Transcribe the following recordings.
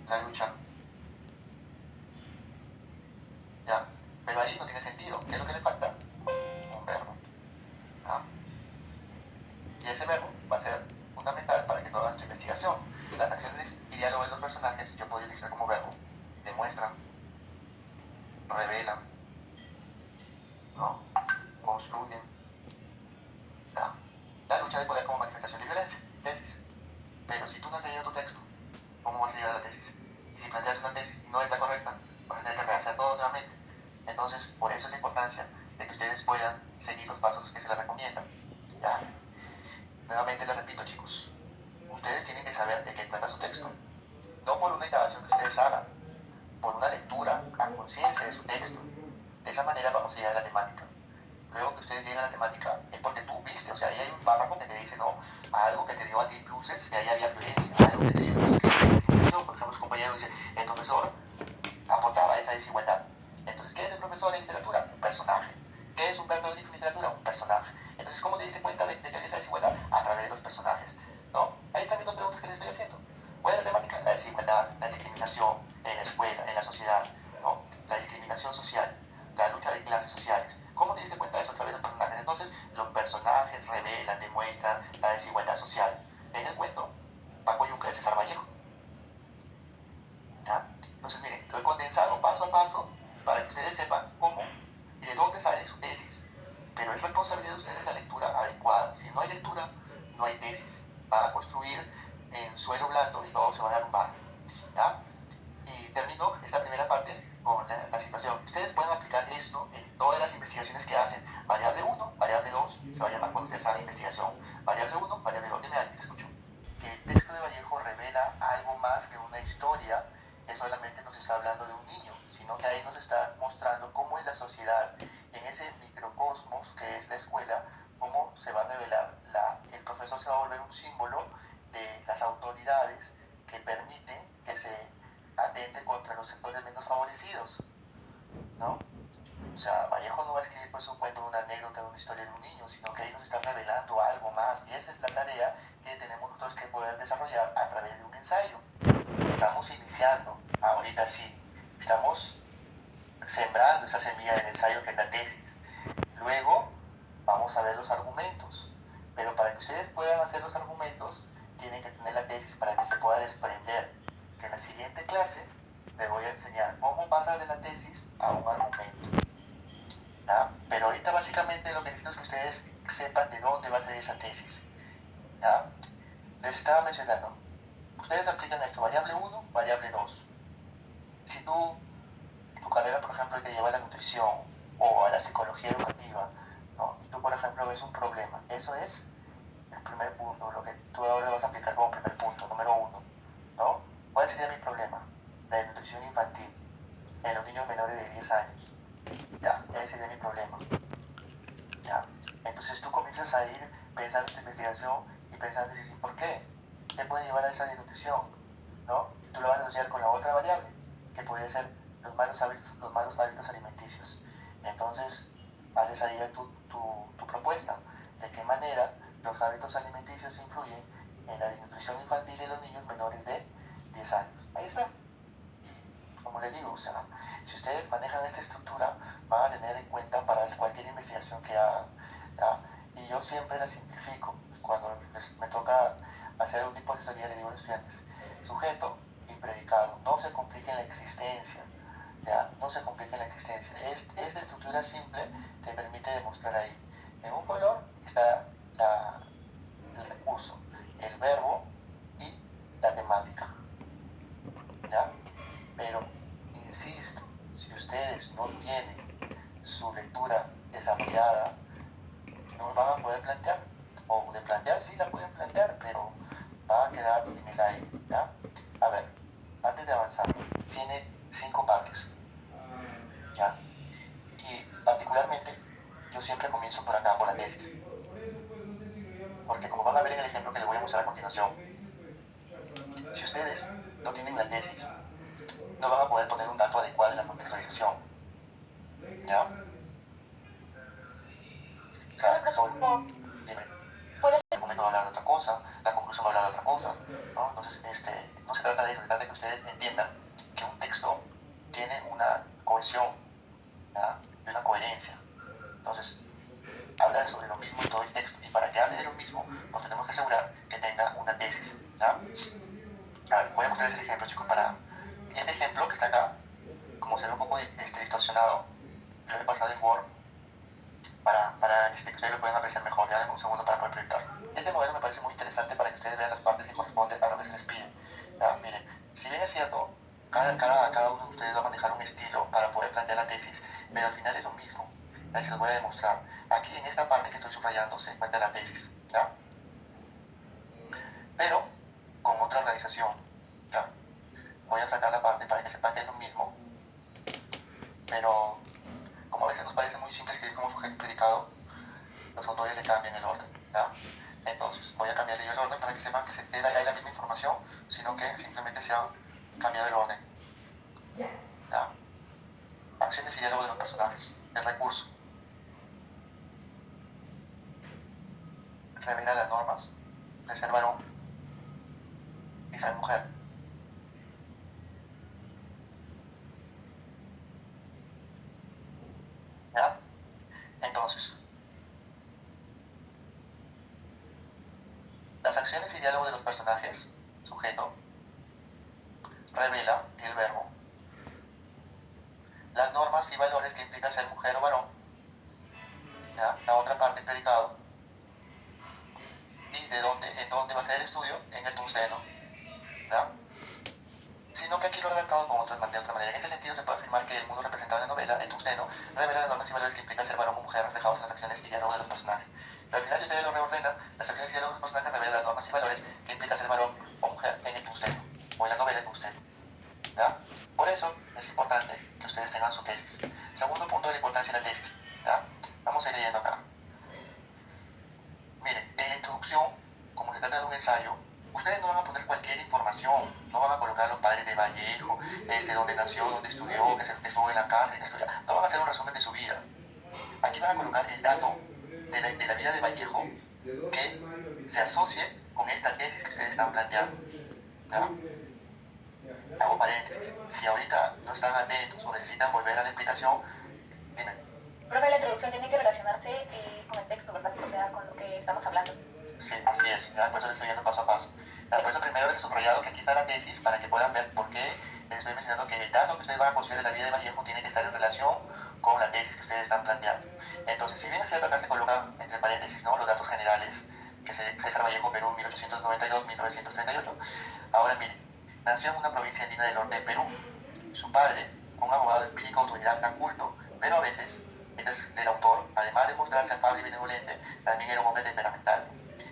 la lucha. ¿Ya? Pero ahí no tiene sentido. ¿Qué es lo que le falta? Un verbo. ¿Ya? Y ese verbo va a ser fundamental para que tú hagas tu investigación. Las acciones y diálogos de los personajes yo podría utilizar como verbo. Demuestran, revelan, ¿no? Construyen. ¿Ya? La lucha de poder como manifestación de violencia. Tesis. Pero si tú no has leído tu texto, ¿cómo vas a llegar a la tesis? Y si planteas una tesis y no es la correcta, vas a tener que rehacer todo nuevamente. Entonces, por eso es la importancia de que ustedes puedan seguir los pasos que se les recomiendan. ¿Ya? Nuevamente les repito, chicos, ustedes tienen que saber de qué trata su texto. No por una indagación que ustedes hagan, por una lectura a conciencia de su texto. De esa manera vamos a llegar a la temática. Luego que ustedes lleguen a la temática es porque tú viste, o sea, ahí hay un párrafo que te dice, no, algo que te dio a ti luces, de ahí había violencia, algo que te dio luces, que había discriminación. Por ejemplo, su compañero dice, el profesor aportaba esa desigualdad. Entonces, ¿qué es el profesor en literatura? Un personaje. ¿Qué es un verbo en literatura? Un personaje. Entonces, ¿cómo te diste cuenta de que había esa desigualdad? A través de los personajes, ¿no? Ahí están mis dos preguntas que les estoy haciendo. ¿Cuál es la temática? La desigualdad, la discriminación en la escuela, en la sociedad, ¿no? La discriminación social, la lucha de clases sociales. ¿Cómo te diste cuenta de eso a través de los personajes? Entonces, los personajes revelan, demuestran la desigualdad social. En el cuento, Paco Yunque de César Vallejo. ¿Ya? Entonces, miren, lo he condensado paso a paso para que ustedes sepan cómo y de dónde sale su tesis. Pero es responsabilidad de ustedes la lectura adecuada. Si no hay lectura, no hay tesis. Van a construir en suelo blando y todo se va a derrumbar. ¿Ya? Y termino esta primera parte con la situación. Ustedes pueden aplicar esto en todas las investigaciones que hacen. Variable 1, variable 2, se va a llamar cuando ustedes hagan investigación. Variable 1, variable 2, dime alguien, te escucho. Que el texto de Vallejo revela algo más que una historia, que solamente nos está hablando de un niño, sino que ahí nos está mostrando cómo es la sociedad, en ese microcosmos que es la escuela, cómo se va a revelar, el profesor se va a volver un símbolo de las autoridades que permiten que se atente contra los sectores menos favorecidos, ¿no? O sea, Vallejo no va a escribir pues un cuento, una anécdota, una historia de un niño, sino que ahí nos está revelando algo más, y esa es la tarea que tenemos nosotros que poder desarrollar a través de un ensayo. Estamos iniciando, ahorita sí, estamos sembrando esa semilla del ensayo que es la tesis. Luego vamos a ver los argumentos, pero para que ustedes puedan hacer los argumentos, tienen que tener la tesis para que se pueda desprender. Que en la siguiente clase les voy a enseñar cómo pasar de la tesis a un argumento. ¿Ya? Pero ahorita básicamente lo que necesito es que ustedes sepan de dónde va a salir esa tesis. ¿Ya? Les estaba mencionando, ustedes aplican esto, variable 1, variable 2. Si tu carrera, por ejemplo, te lleva a la nutrición o a la psicología educativa, ¿no? Y tú, por ejemplo, ves un problema, eso es el primer punto, lo que tú ahora vas a aplicar como primer punto, número 1, ¿no? ¿Cuál sería mi problema? La nutrición infantil en los niños menores de 10 años. Ya, ese sería mi problema. ¿Ya? Entonces tú comienzas a ir pensando en tu investigación y pensando, dices, ¿por qué? ¿Qué puede llevar a esa desnutrición? ¿No? Y tú lo vas a asociar con la otra variable, que puede ser los malos hábitos alimenticios. Entonces, haces ahí tu propuesta. ¿De qué manera los hábitos alimenticios influyen en la desnutrición infantil de los niños menores de 10 años? Ahí está. Como les digo, o sea, si ustedes manejan esta estructura, van a tener en cuenta para cualquier investigación que hagan, ¿ya? Y yo siempre la simplifico. Cuando me toca hacer un tipo de asesoría, le digo a los estudiantes, sujeto y predicado, no se compliquen la existencia, ¿ya? No se compliquen la existencia. Esta estructura simple te permite demostrar ahí. En un color está el recurso, el verbo y la temática, ¿ya? Pero, insisto, si ustedes no tienen su lectura desarrollada, no van a poder plantear. O de plantear sí la pueden plantear, pero va a quedar en el aire, ¿ya? A ver, antes de avanzar, tiene 5 partes, ¿ya? Y particularmente, yo siempre comienzo por acá, por la tesis. Porque como van a ver en el ejemplo que les voy a mostrar a continuación, si ustedes no tienen la tesis, no van a poder poner un dato adecuado en la contextualización, ¿ya? O sea, dime. resumen va a hablar de otra cosa, la conclusión va a hablar de otra cosa, ¿no? Entonces, no se trata de eso, se trata de que ustedes entiendan que un texto tiene una cohesión, ¿verdad? Y una coherencia. Entonces, habla sobre lo mismo en todo el texto, y para que hable de lo mismo, nos tenemos que asegurar que tenga una tesis, ¿verdad? A ver, voy a mostrarles el ejemplo, chicos, para este ejemplo que está acá, como se ve un poco distorsionado, lo he pasado en Word para que ustedes lo puedan apreciar mejor. Ya denme un segundo para poder proyectar. Este modelo me parece muy interesante para que ustedes vean las partes que corresponden a lo que se les pide. ¿Ya? Miren, si bien es cierto, cada uno de ustedes va a manejar un estilo para poder plantear la tesis, pero al final es lo mismo. Ahí se los voy a demostrar. Aquí en esta parte que estoy subrayando se encuentra la tesis, ¿ya? Pero con otra organización, ¿ya? Voy a sacar la parte para que sepan que es lo mismo, pero como a veces nos parece muy simple escribir como sujeto y predicado, los autores le cambian el orden, ¿ya? Entonces, voy a cambiarle yo el orden para que sepan que hay la misma información, sino que simplemente se ha cambiado el orden, ¿ya? Acciones y diálogo de los personajes. El recurso. Revela las normas de ser varón y ser mujer. ¿Ya? Entonces, las acciones y diálogo de los personajes, sujeto, revela el verbo. Las normas y valores que implica ser mujer o varón, ¿ya? La otra parte, predicado. Y en dónde va a ser el estudio, en el tunceno, ¿ya? Sino que aquí lo he redactado de otra manera. En este sentido se puede afirmar que el mundo representado en la novela, el tunceno, revela las normas y valores que implica ser varón o mujer reflejados en las acciones y diálogos de los personajes. Pero al final, si ustedes lo reordenan, las acciones y diálogos de los personajes revelan las normas y valores que implica ser varón o mujer en el tunceno, o en la novela el tunceno, ¿ya? Por eso es importante que ustedes tengan su tesis. Segundo punto de la importancia de la tesis, ¿ya? Vamos a ir leyendo acá. Miren, en la introducción, como se trata de un ensayo, ustedes no van a poner cualquier información, no van a colocar los padres de Vallejo, desde dónde nació, dónde estudió, que estuvo en la cárcel, que estudió, no van a hacer un resumen de su vida. Aquí van a colocar el dato de la vida de Vallejo que se asocie con esta tesis que ustedes están planteando, ¿ya? Hago paréntesis, si ahorita no están atentos o necesitan volver a la explicación, dime. Profe, la introducción tiene que relacionarse con el texto, ¿verdad? O sea, con lo que estamos hablando. Sí, así es, ya, por eso le estoy yendo paso a paso. Ya, por eso primero les he subrayado que aquí está la tesis para que puedan ver por qué les estoy mencionando que el dato que ustedes van a construir de la vida de Vallejo tiene que estar en relación con la tesis que ustedes están planteando. Entonces, si bien es cierto, acá se colocan entre paréntesis, ¿no?, los datos generales, que César Vallejo, Perú, 1892-1938. Ahora miren, nació en una provincia andina del norte de Perú. Su padre, un abogado empírico autodidacta culto, pero a veces, este es del autor, además de mostrarse afable y benevolente, también era un hombre temperamental.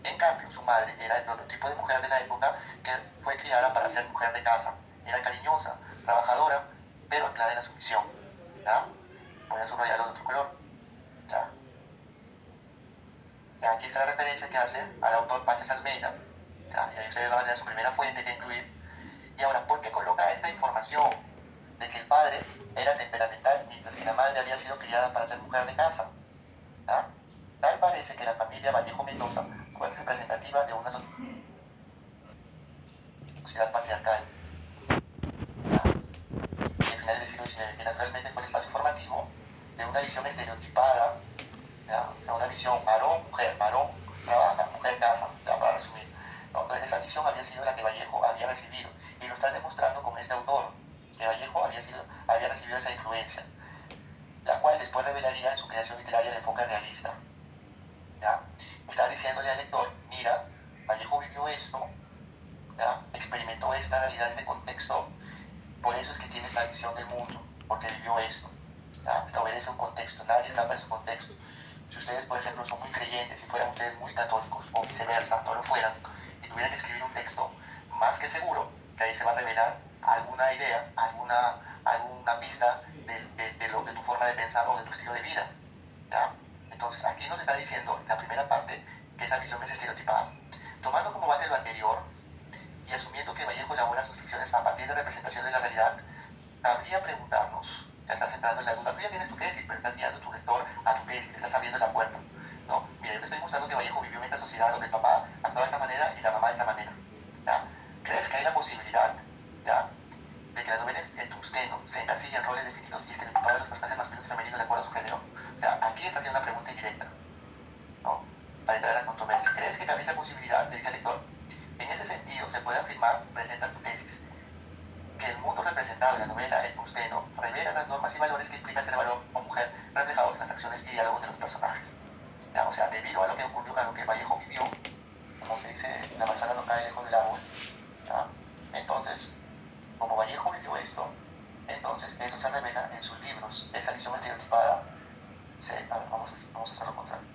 En cambio, su madre era el prototipo de mujer de la época que fue criada para ser mujer de casa. Era cariñosa, trabajadora, pero anclada en la sumisión. ¿Ya? Voy a subrayarlo de otro color. ¿Ya? Y aquí está la referencia que hace al autor Páez Almeida. ¿Ya? Y ahí ustedes van a tener su primera fuente que incluir. Y ahora, ¿por qué coloca esta información de que el padre era temperamental mientras que la madre había sido criada para ser mujer de casa? ¿Ya? Tal parece que la familia Vallejo Mendoza fue representativa de una sociedad patriarcal, ¿ya?, de finales del siglo XIX, que naturalmente fue el espacio formativo de una visión estereotipada, ¿ya?, o sea, una visión varón-mujer, varón trabaja, mujer casa, ¿ya?, para resumir. ¿No? Entonces esa visión había sido la que Vallejo había recibido, y lo está demostrando con este autor, que Vallejo había recibido esa influencia, la cual después revelaría en su creación literaria de enfoque realista. ¿Ya? Está diciéndole al lector, mira, Vallejo vivió esto, ¿ya?, experimentó esta realidad, este contexto, por eso es que tiene esta visión del mundo, porque vivió esto, ¿ya? Esto obedece a un contexto, nadie escapa de su contexto. Si ustedes, por ejemplo, son muy creyentes, si fueran ustedes muy católicos, o viceversa, no lo fueran, y tuvieran que escribir un texto, más que seguro que ahí se va a revelar alguna idea, alguna pista de tu forma de pensar o de tu estilo de vida, ¿ya? Entonces, aquí nos está diciendo, la primera parte, que esa visión es estereotipada. Tomando como base lo anterior y asumiendo que Vallejo elabora sus ficciones a partir de representación de la realidad, cabría preguntarnos, ya estás entrando en la duda, tú ya tienes tu tesis, pero estás guiando a tu lector a tu tesis, le estás abriendo la puerta, ¿no? mira, yo te estoy mostrando que Vallejo vivió en esta sociedad donde el papá actuaba de esta manera y la mamá de esta manera. ¿Ya? ¿Crees que hay la posibilidad, ¿ya?, de que la novela El Tungsteno se encasilla en roles definidos y estereotipados de los personajes masculinos y femeninos de acuerdo a su género? O sea, aquí está haciendo una pregunta indirecta, ¿no?, para entrar a la controversia. ¿Crees que cabe esa posibilidad? Le dice al lector. En ese sentido, se puede afirmar, presenta tu tesis, que el mundo representado en la novela El Tungsteno revela las normas y valores que implica ser varón o mujer reflejados en las acciones y diálogos de los personajes. ¿Ya? O sea, debido a lo que ocurrió, a lo que Vallejo vivió, como se dice, la manzana no cae lejos del árbol. ¿Ya? Entonces, como Vallejo vivió esto, entonces eso se revela en sus libros. Esa visión estereotipada, a ver, vamos a hacer lo contrario.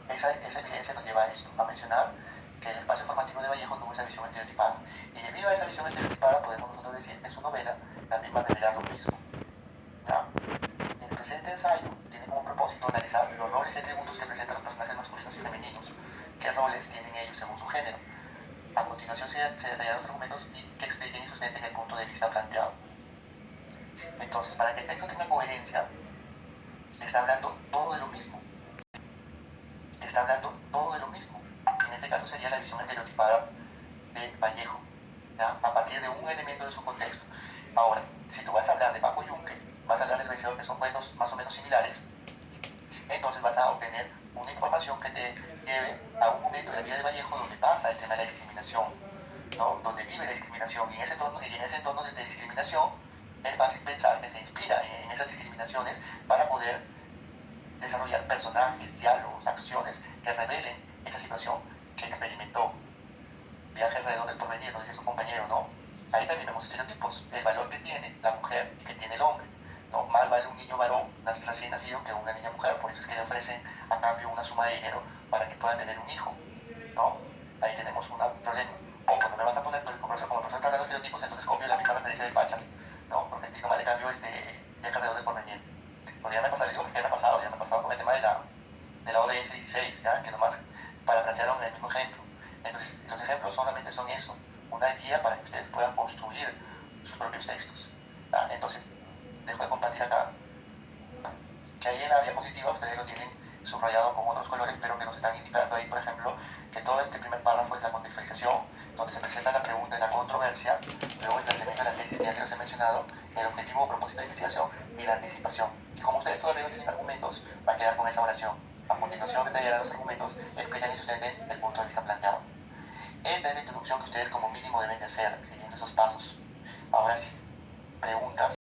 Esa evidencia nos lleva a esto, a mencionar que el espacio formativo de Vallejo tuvo esa visión estereotipada. Y debido a esa visión estereotipada, podemos nosotros decir que su novela también va a revelar lo mismo. ¿Ya? El presente ensayo tiene como propósito analizar los roles y atributos que presentan los personajes masculinos y femeninos, qué roles tienen ellos según su género. A continuación se detallan los argumentos que expliquen y sustenten el punto de vista planteado. Entonces, para que el texto tenga coherencia, está hablando todo de lo mismo. Está hablando todo de lo mismo. En este caso sería la visión estereotipada de Vallejo, ¿ya?, a partir de un elemento de su contexto. Ahora, si tú vas a hablar de Paco Yunque, vas a hablar del vencedor, que son cuentos más o menos similares, entonces vas a obtener una información que te lleve a un momento de la vida de Vallejo donde pasa el tema de la discriminación, ¿no?, donde vive la discriminación. Y en ese entorno de discriminación es fácil pensar que se inspira en esas discriminaciones para poder desarrollar personajes, diálogos, acciones que revelen esa situación que experimentó. Viaje alrededor del porvenir, nos dice su compañero, ¿no? Ahí también vemos estereotipos, el valor que tiene la mujer y que tiene el hombre, ¿no? Más vale un niño varón recién nacido que una niña mujer, por eso es que le ofrecen a cambio una suma de dinero para que puedan tener un hijo, ¿no? Ahí tenemos un problema. O cuando me vas a poner, como el profesor está hablando de estereotipos, entonces copio la misma referencia de Pachas, ¿no? Porque si nomás le cambio viaje alrededor del porvenir. Porque ya me ha pasado, digo que ya me ha pasado con el tema de la ODS 16, ¿ya?, que nomás parafrasearon el mismo ejemplo. Entonces, los ejemplos solamente son eso, una guía para que ustedes puedan construir sus propios textos. ¿Ya? Entonces, dejo de compartir acá, que ahí en la diapositiva ustedes lo tienen subrayado con otros colores, pero que nos están indicando ahí, por ejemplo, que todo este primer párrafo es la contextualización, donde se presenta la pregunta y la controversia, luego el planteamiento de la tesis, que ya se los he mencionado, el objetivo o propósito de investigación y la anticipación. Y como ustedes todavía no tienen argumentos, va a quedar con esa oración. A continuación detallarán los argumentos, explican y sustenten el punto de vista planteado. Esta es la introducción que ustedes como mínimo deben de hacer, siguiendo esos pasos. Ahora sí, preguntas.